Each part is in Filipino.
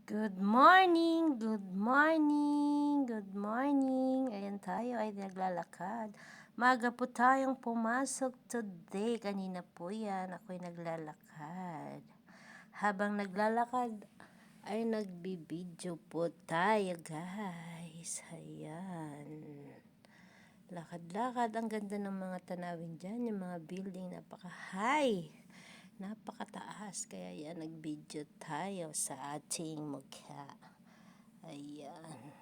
Good morning, good morning, good morning. Ayan tayo ay naglalakad. Maga po tayong pumasok today. Kanina po yan, ako'y naglalakad. Habang naglalakad ay nagbibideo po tayo guys. Ayan. Lakad-lakad, ang ganda ng mga tanawin dyan, yung mga building, napaka-high. Napakataas, kaya yan nag-video tayo sa ating mukha. Ayan.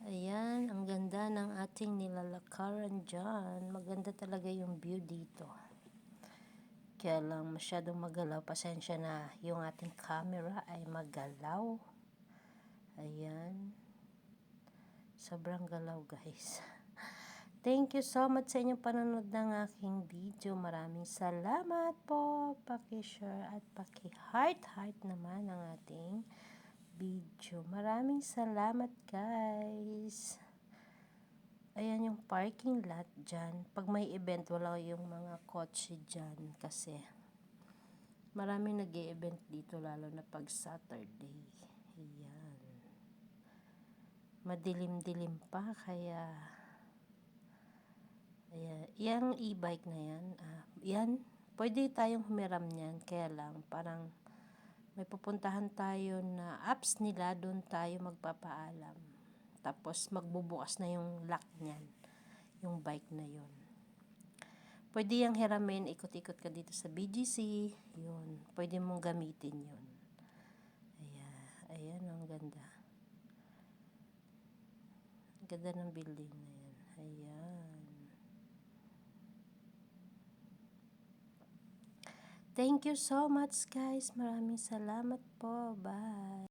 Ayan, ang ganda ng ating nilalakaran dyan. Maganda talaga yung view dito. Kaya lang masyadong magalaw. Pasensya na yung ating camera ay magalaw. Ayan. Sobrang galaw guys. Thank you so much sa inyong panonood ng aking video. Maraming salamat po. Paki-share at paki-heart naman ang ating video. Maraming salamat guys. Ayan yung parking lot dyan. Pag may event, wala yung mga kotse dyan kasi maraming nag-e-event dito lalo na pag Saturday. Ayan. Madilim-dilim pa kaya ayan, yung e-bike na yan, yan, pwede tayong humiram niyan, kaya lang, parang may pupuntahan tayo na apps nila, doon tayo magpapaalam. Tapos, magbubukas na yung lock niyan, yung bike na yun. Pwede yung hiramin, ikot-ikot ka dito sa BGC, yun, pwede mong gamitin yun. Ayan, ang ganda. Ang ganda ng building na yan, ayan. Thank you so much guys. Maraming salamat po. Bye.